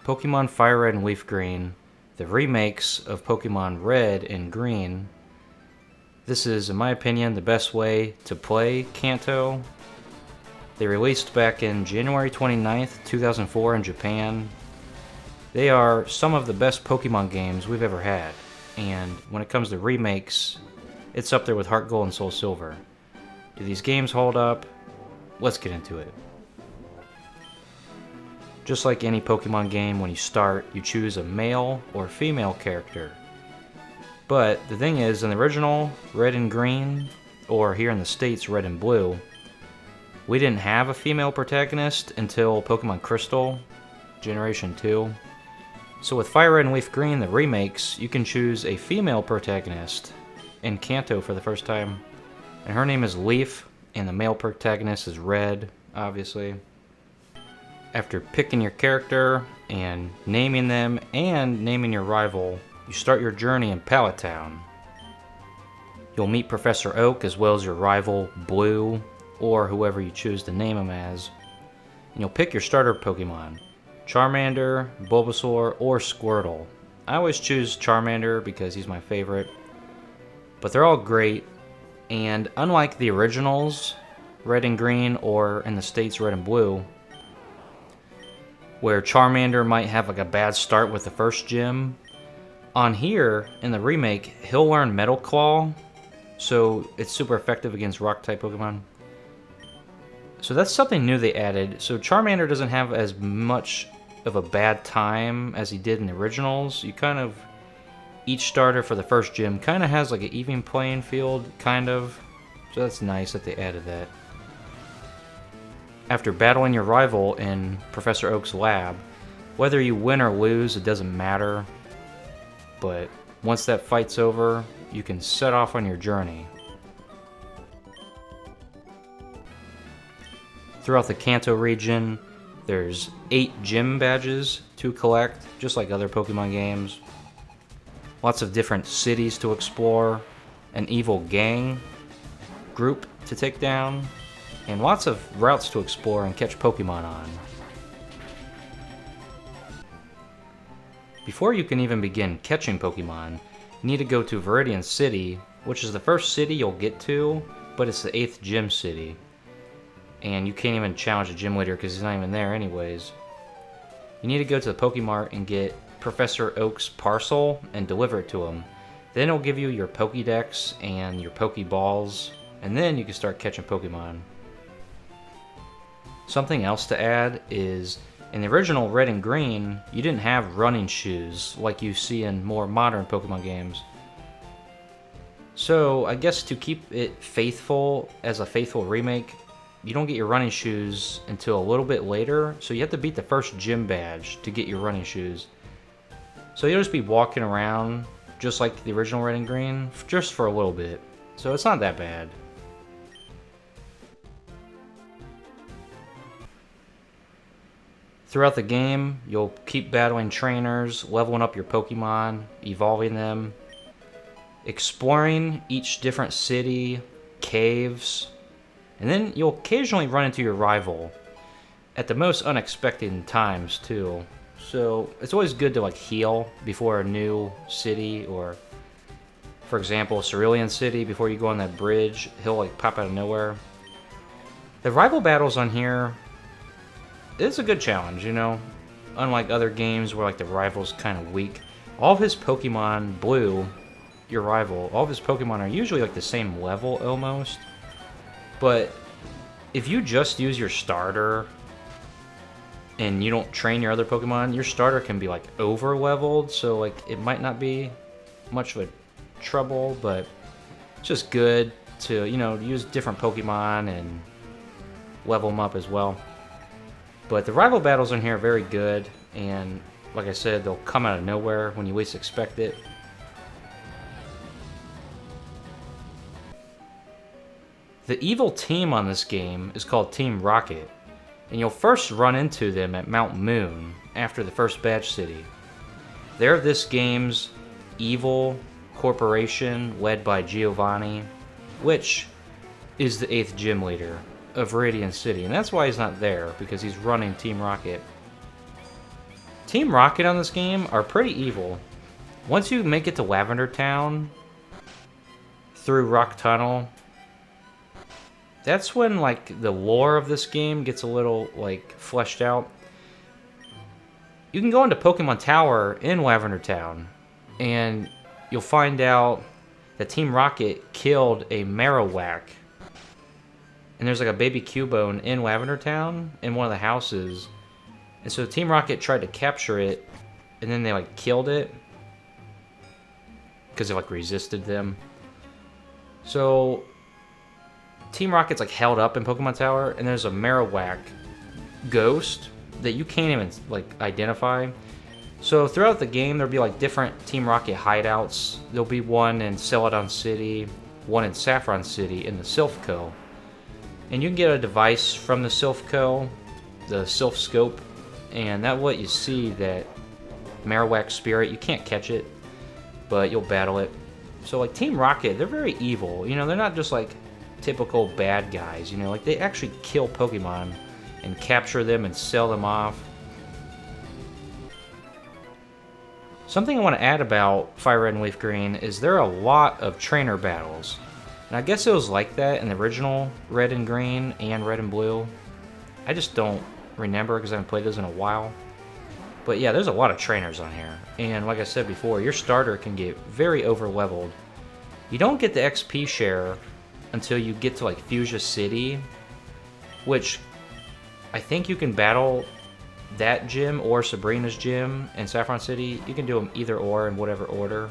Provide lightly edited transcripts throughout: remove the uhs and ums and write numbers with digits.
Pokemon FireRed and LeafGreen, the remakes of Pokemon Red and Green. This is, in my opinion, the best way to play Kanto. They released back in January 29th, 2004 in Japan. They are some of the best Pokemon games we've ever had, and when it comes to remakes, it's up there with Heart Gold and Soul Silver. Do these games hold up? Let's get into it. Just like any Pokemon game, when you start, you choose a male or female character. But the thing is, in the original Red and Green, or here in the States, Red and Blue, we didn't have a female protagonist until Pokemon Crystal, Generation 2. So with Fire Red and Leaf Green, the remakes, you can choose a female protagonist in Kanto for the first time. And her name is Leaf, and the male protagonist is Red, obviously. After picking your character and naming them and naming your rival, you start your journey in Pallet Town. You'll meet Professor Oak as well as your rival Blue, or whoever you choose to name him as. And you'll pick your starter Pokemon, Charmander, Bulbasaur, or Squirtle. I always choose Charmander because he's my favorite. But they're all great, and unlike the originals, Red and Green, or in the States, Red and Blue, where Charmander might have like a bad start with the first gym, on here, in the remake, he'll learn Metal Claw, so it's super effective against Rock-type Pokemon. So that's something new they added. So Charmander doesn't have as much of a bad time as he did in the originals. You kind of, each starter for the first gym kind of has like an even playing field, kind of. So that's nice that they added that. After battling your rival in Professor Oak's lab, whether you win or lose, it doesn't matter. But once that fight's over, you can set off on your journey. Throughout the Kanto region, there's 8 gym badges to collect, just like other Pokemon games. Lots of different cities to explore, an evil gang group to take down, and lots of routes to explore and catch Pokemon on. Before you can even begin catching Pokemon, you need to go to Viridian City, which is the first city you'll get to, but it's the 8th gym city. And you can't even challenge the gym leader because he's not even there anyways. You need to go to the Pokemart and get Professor Oak's parcel and deliver it to him. Then he'll give you your Pokédex and your Pokeballs, and then you can start catching Pokemon. Something else to add is, in the original Red and Green, you didn't have running shoes like you see in more modern Pokemon games. So I guess to keep it faithful as a faithful remake, you don't get your running shoes until a little bit later, so you have to beat the first gym badge to get your running shoes. So you'll just be walking around just like the original Red and Green, just for a little bit. So it's not that bad. Throughout the game, you'll keep battling trainers, leveling up your Pokemon, evolving them, exploring each different city, caves, and then you'll occasionally run into your rival at the most unexpected times too. So it's always good to like heal before a new city, or for example, Cerulean City, before you go on that bridge, he'll like pop out of nowhere. The rival battles on here, it's a good challenge, you know? Unlike other games where like the rival's kind of weak. All of his Pokemon, Blue, your rival, all of his Pokemon are usually like the same level almost. But if you just use your starter and you don't train your other Pokemon, your starter can be like over leveled, so like it might not be much of a trouble, but it's just good to, you know, use different Pokemon and level them up as well. But the rival battles in here are very good, and like I said, they'll come out of nowhere when you least expect it. The evil team on this game is called Team Rocket, and you'll first run into them at Mount Moon after the first badge city. They're this game's evil corporation led by Giovanni, which is the 8th gym leader of Viridian City, and that's why he's not there, because he's running Team Rocket. Team Rocket on this game are pretty evil. Once you make it to Lavender Town through Rock Tunnel, that's when like the lore of this game gets a little like fleshed out. You can go into Pokemon Tower in Lavender Town, and you'll find out that Team Rocket killed a Marowak. And there's like a baby Cubone in Lavender Town in one of the houses. And so Team Rocket tried to capture it, and then they like killed it because it like resisted them. So Team Rocket's like held up in Pokemon Tower, and there's a Marowak ghost that you can't even like identify. So throughout the game, there'll be like different Team Rocket hideouts. There'll be one in Celadon City, one in Saffron City, in the Sylph Co. And you can get a device from the Sylph Co, the Sylph Scope, and that will let you see that Marowak spirit. You can't catch it, but you'll battle it. So like Team Rocket, they're very evil. You know, they're not just like typical bad guys. You know, like they actually kill Pokemon and capture them and sell them off. Something I want to add about FireRed and LeafGreen is there are a lot of trainer battles. And I guess it was like that in the original Red and Green and Red and Blue. I just don't remember because I haven't played those in a while. But yeah, there's a lot of trainers on here. And like I said before, your starter can get very over-leveled. You don't get the XP share until you get to like Fuchsia City, which I think you can battle that gym or Sabrina's gym in Saffron City. You can do them either or in whatever order.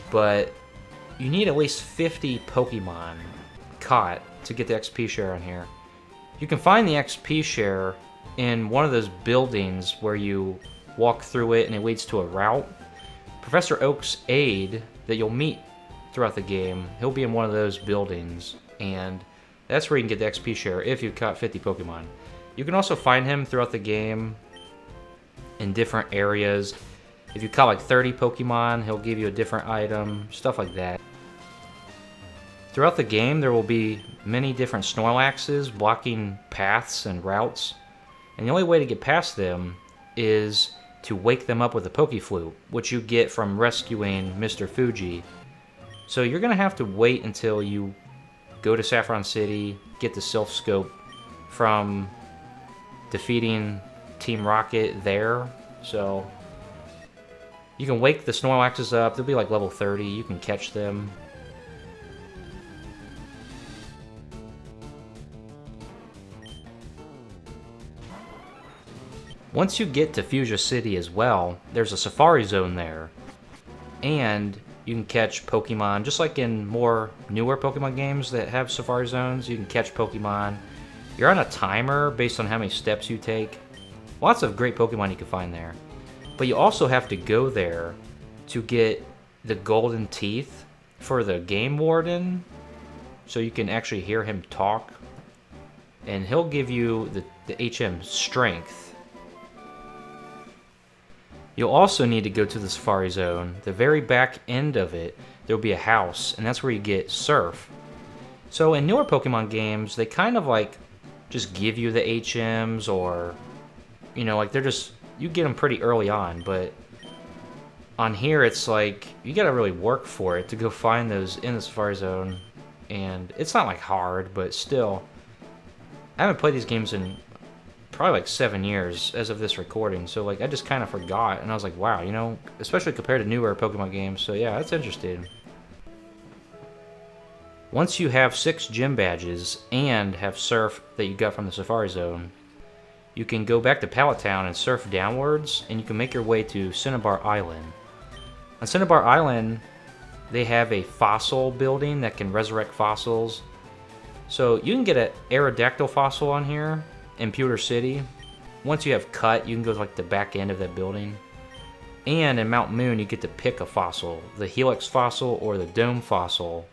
But you need at least 50 Pokemon caught to get the XP share on here. You can find the XP share in one of those buildings where you walk through it and it leads to a route. Professor Oak's aide that you'll meet throughout the game, he'll be in one of those buildings, and that's where you can get the XP share if you've caught 50 Pokemon. You can also find him throughout the game in different areas. If you caught like 30 Pokemon, he'll give you a different item, stuff like that. Throughout the game, there will be many different Snorlaxes blocking paths and routes. And the only way to get past them is to wake them up with a Pokeflute, which you get from rescuing Mr. Fuji. So you're going to have to wait until you go to Saffron City, get the Sylph Scope from defeating Team Rocket there. So you can wake the Snorlaxes up. They'll be like level 30. You can catch them. Once you get to Fuchsia City as well, there's a Safari Zone there. And you can catch Pokemon, just like in more newer Pokemon games that have Safari Zones, you can catch Pokemon. You're on a timer based on how many steps you take. Lots of great Pokemon you can find there. But you also have to go there to get the golden teeth for the Game Warden, so you can actually hear him talk. And he'll give you the HM Strength. You'll also need to go to the Safari Zone. The very back end of it, there'll be a house, and that's where you get Surf. So in newer Pokemon games, they kind of like just give you the HMs, or, you know, like they're just, you get them pretty early on, but on here it's like, you gotta really work for it to go find those in the Safari Zone, and it's not like hard, but still, I haven't played these games in probably like 7 years as of this recording, so like I just kind of forgot, and I was like, wow, you know, especially compared to newer Pokemon games, so yeah, that's interesting. Once you have 6 gym badges and have Surf that you got from the Safari Zone, you can go back to Pallet Town and surf downwards, and you can make your way to Cinnabar Island. On Cinnabar Island, they have a fossil building that can resurrect fossils, so you can get an Aerodactyl fossil on here in Pewter City. Once you have Cut, you can go to like the back end of that building. And in Mount Moon, you get to pick a fossil, the Helix fossil or the Dome fossil.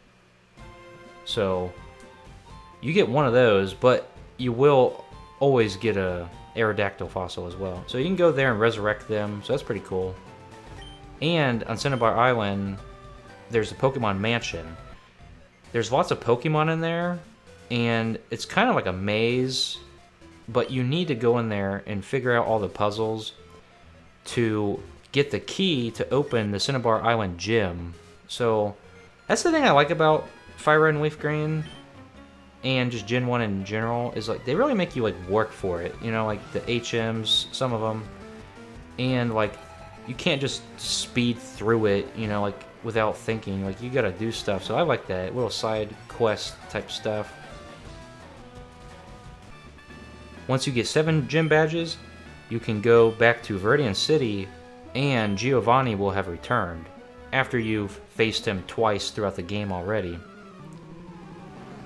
So you get one of those, but you will always get a Aerodactyl fossil as well. So you can go there and resurrect them, so that's pretty cool. And on Cinnabar Island, there's a Pokemon Mansion. There's lots of Pokemon in there, and it's kind of like a maze, but you need to go in there and figure out all the puzzles. to get the key to open the Cinnabar Island gym. So that's the thing I like about FireRed and LeafGreen and just Gen 1 in general, is like they really make you like work for it. You know, like the HMs, some of them, and like you can't just speed through it, you know, like without thinking. Like you gotta do stuff. So I like that little side quest type stuff. Once you get 7 gym badges, you can go back to Viridian City, and Giovanni will have returned after you've faced him twice throughout the game already.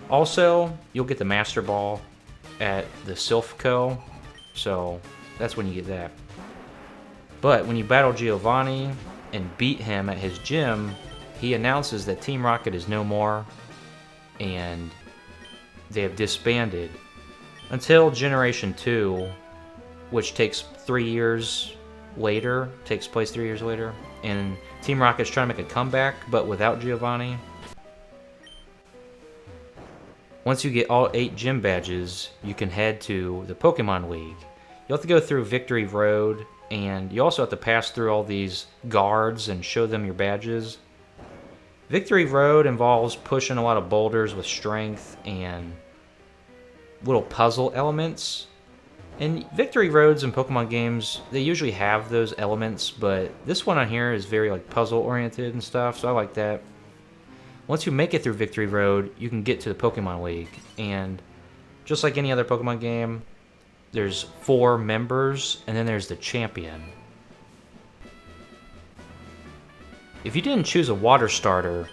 Also, you'll get the Master Ball at the Silphco, so that's when you get that. But when you battle Giovanni and beat him at his gym, he announces that Team Rocket is no more, and they have disbanded until Generation 2, which takes 3 years later, takes place 3 years later, and Team Rocket's trying to make a comeback, but without Giovanni. Once you get all 8 gym badges, you can head to the Pokemon League. You'll have to go through Victory Road, and you also have to pass through all these guards and show them your badges. Victory Road involves pushing a lot of boulders with strength and little puzzle elements. And Victory Roads in Pokemon games, they usually have those elements, but this one on here is very like puzzle oriented and stuff, so I like that. Once you make it through Victory Road, you can get to the Pokemon League, and just like any other Pokemon game, there's 4 members, and then there's the champion. If you didn't choose a water starter,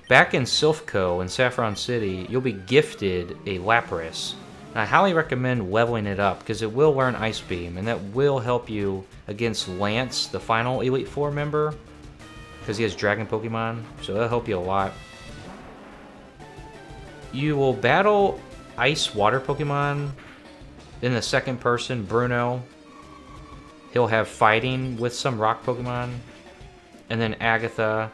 back in Silphco in Saffron City, you'll be gifted a Lapras. And I highly recommend leveling it up, because it will learn Ice Beam, and that will help you against Lance, the final Elite Four member, because he has Dragon Pokemon, so that'll help you a lot. You will battle Ice Water Pokemon in the second person, Bruno. He'll have fighting with some Rock Pokemon. And then Agatha,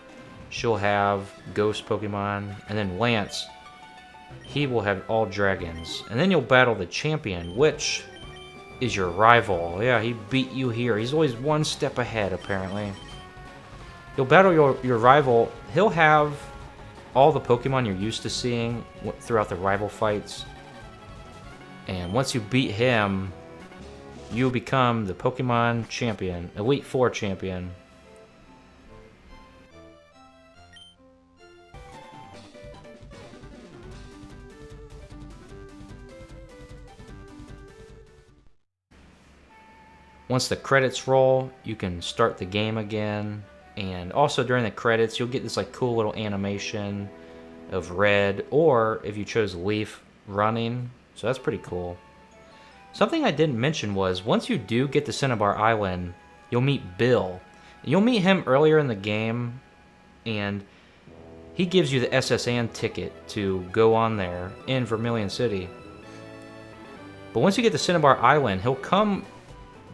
she'll have Ghost Pokemon. And then Lance, he will have all dragons. And then you'll battle the champion, which is your rival. Yeah, he beat you here. He's always one step ahead, apparently. You'll battle your rival. He'll have all the Pokemon you're used to seeing throughout the rival fights. And once you beat him, you become the Pokemon champion, Elite Four champion. Once the credits roll, you can start the game again. And also during the credits, you'll get this like cool little animation of Red, or if you chose Leaf, running. So that's pretty cool. Something I didn't mention was, once you do get to Cinnabar Island, you'll meet Bill. You'll meet him earlier in the game, and he gives you the SSN ticket to go on there in Vermilion City. But once you get to Cinnabar Island, he'll come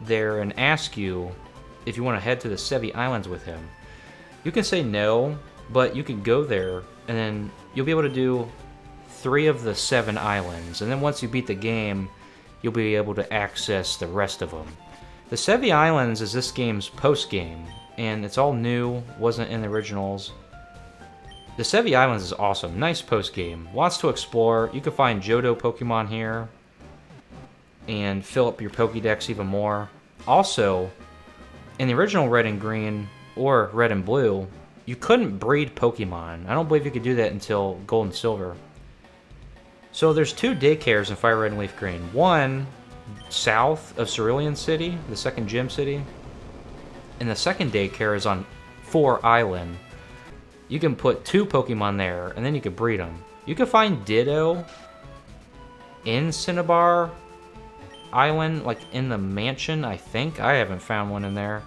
there and ask you if you want to head to the Sevii Islands with him. You can say no, but you can go there, and then you'll be able to do 3 of the 7 islands. And then once you beat the game, you'll be able to access the rest of them. The Sevii Islands is this game's post-game, and it's all new, wasn't in the originals. The Sevii Islands is awesome, nice post-game, lots to explore. You can find Johto Pokemon here, and fill up your Pokédex even more. Also, in the original Red and Green, or Red and Blue, you couldn't breed Pokemon. I don't believe you could do that until Gold and Silver. So there's 2 daycares in FireRed and LeafGreen. One south of Cerulean City, the second gym city. And the second daycare is on 4 Island. You can put 2 Pokemon there, and then you can breed them. You can find Ditto in Cinnabar Island, like in the mansion, I think. I haven't found one in there.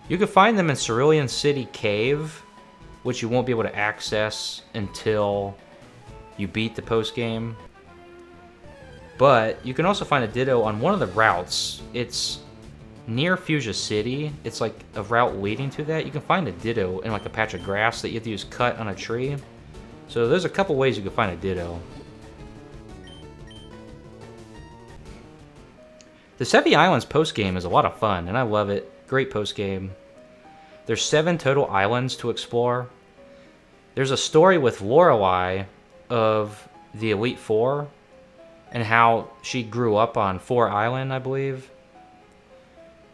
You can find them in Cerulean City Cave, which you won't be able to access until you beat the post-game. But you can also find a Ditto on one of the routes. It's near Fuchsia City. It's like a route leading to that. You can find a Ditto in like a patch of grass that you have to use cut on a tree. So there's a couple ways you can find a Ditto. The Sevii Islands post-game is a lot of fun, and I love it. Great post-game. There's 7 total islands to explore. There's a story with Lorelei of the Elite Four and how she grew up on 4 Island, I believe.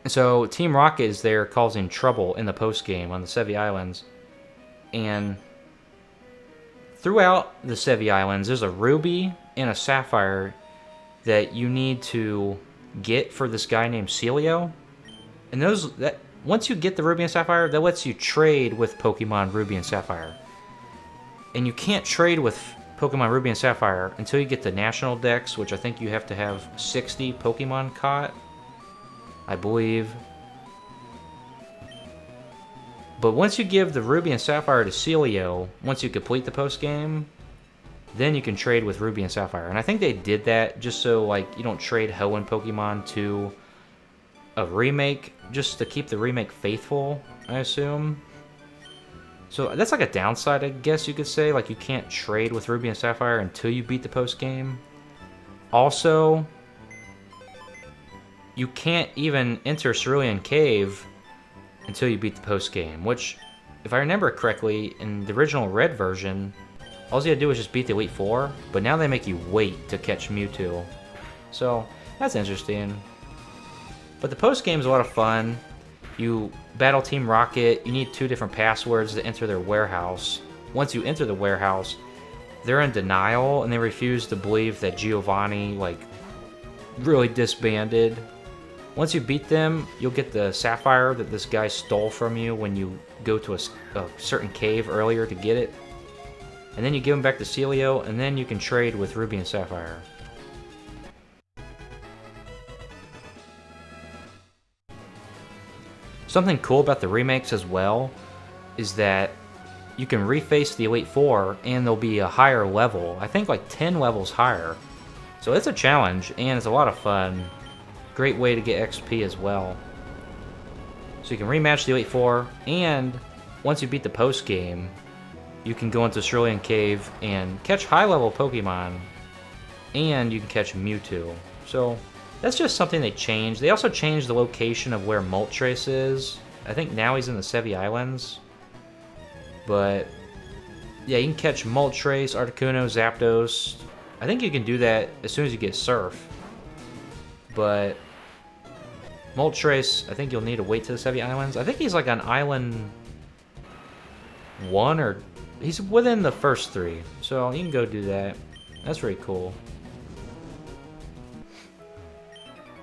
So Team Rocket is there causing trouble in the post-game on the Sevii Islands. And throughout the Sevii Islands, there's a ruby and a sapphire that you need to get for this guy named Celio. And once you get the ruby and sapphire, that lets you trade with Pokemon Ruby and Sapphire. And you can't trade with Pokemon Ruby and Sapphire until you get the National Dex, which I think you have to have 60 Pokemon caught, I believe. But once you give the Ruby and Sapphire to Celio, once you complete the post-game, then you can trade with Ruby and Sapphire. And I think they did that just so like you don't trade Hoenn Pokemon to a remake, just to keep the remake faithful, I assume. So that's like a downside, I guess you could say. Like you can't trade with Ruby and Sapphire until you beat the post-game. Also, you can't even enter Cerulean Cave until you beat the post-game, which, if I remember correctly, in the original Red version, all you had to do was just beat the Elite Four, but now they make you wait to catch Mewtwo. So, that's interesting. But the post-game is a lot of fun. You battle Team Rocket, you need 2 different passwords to enter their warehouse. Once you enter the warehouse, they're in denial, and they refuse to believe that Giovanni, like, really disbanded. Once you beat them, you'll get the sapphire that this guy stole from you when you go to a certain cave earlier to get it. And then you give them back to Celio, and then you can trade with Ruby and Sapphire. Something cool about the remakes as well is that you can reface the Elite Four and they'll be a higher level. I think like 10 levels higher. So it's a challenge and it's a lot of fun. Great way to get XP as well. So you can rematch the Elite Four, and once you beat the post game, you can go into Cerulean Cave and catch high level Pokemon, and you can catch Mewtwo. So that's just something they changed. They also changed the location of where Moltres is. I think now he's in the Sevii Islands. But yeah, you can catch Moltres, Articuno, Zapdos. I think you can do that as soon as you get Surf. But Moltres, I think you'll need to wait to the Sevii Islands. I think he's like on Island 1 or... he's within the first 3. So you can go do that. That's really cool.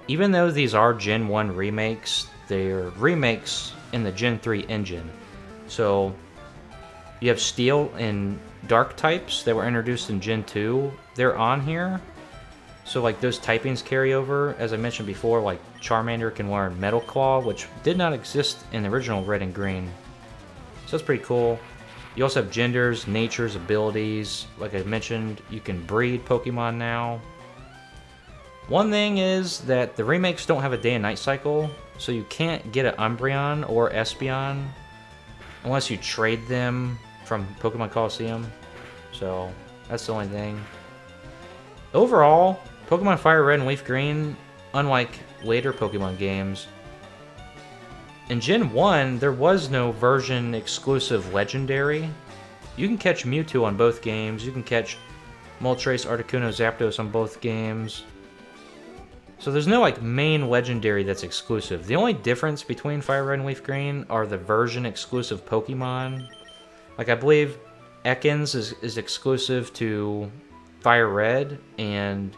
Even though these are Gen 1 remakes, they're remakes in the Gen 3 engine. So you have Steel and Dark types that were introduced in Gen 2. They're on here. So like those typings carry over. As I mentioned before, like Charmander can learn Metal Claw, which did not exist in the original Red and Green. So that's pretty cool. You also have genders, natures, abilities. Like I mentioned, you can breed Pokemon now. One thing is that the remakes don't have a day and night cycle, so you can't get an Umbreon or Espeon unless you trade them from Pokemon Coliseum. So that's the only thing. Overall, Pokemon FireRed and LeafGreen, unlike later Pokemon games, in Gen 1, there was no version exclusive legendary. You can catch Mewtwo on both games. You can catch Moltres, Articuno, Zapdos on both games. So there's no like main legendary that's exclusive. The only difference between FireRed and LeafGreen are the version exclusive Pokemon. Like I believe Ekans is exclusive to FireRed and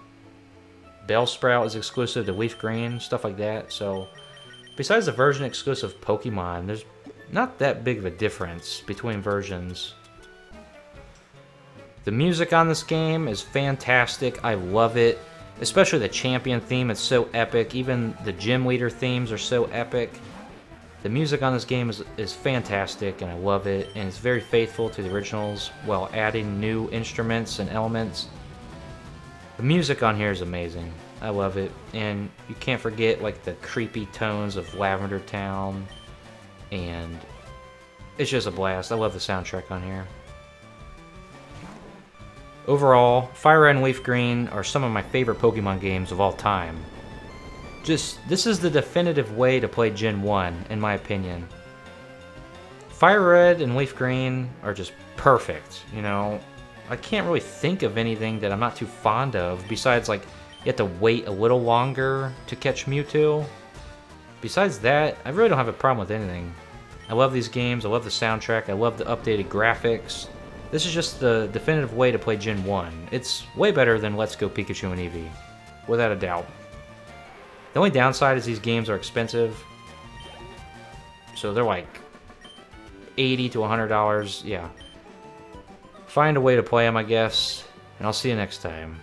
Bellsprout is exclusive to LeafGreen, stuff like that. So besides the version exclusive Pokemon, there's not that big of a difference between versions. The music on this game is fantastic. I love it. Especially the champion theme, it's so epic. Even the gym leader themes are so epic. The music on this game is fantastic, and I love it. And it's very faithful to the originals while adding new instruments and elements. The music on here is amazing. I love it. And you can't forget like the creepy tones of Lavender Town. And it's just a blast. I love the soundtrack on here. Overall, FireRed and LeafGreen are some of my favorite Pokemon games of all time. This is the definitive way to play Gen 1, in my opinion. FireRed and LeafGreen are just perfect, you know? I can't really think of anything that I'm not too fond of, besides, like, you have to wait a little longer to catch Mewtwo. Besides that, I really don't have a problem with anything. I love these games, I love the soundtrack, I love the updated graphics. This is just the definitive way to play Gen 1. It's way better than Let's Go Pikachu and Eevee, without a doubt. The only downside is these games are expensive. So they're like $80 to $100, yeah. Find a way to play them, I guess, and I'll see you next time.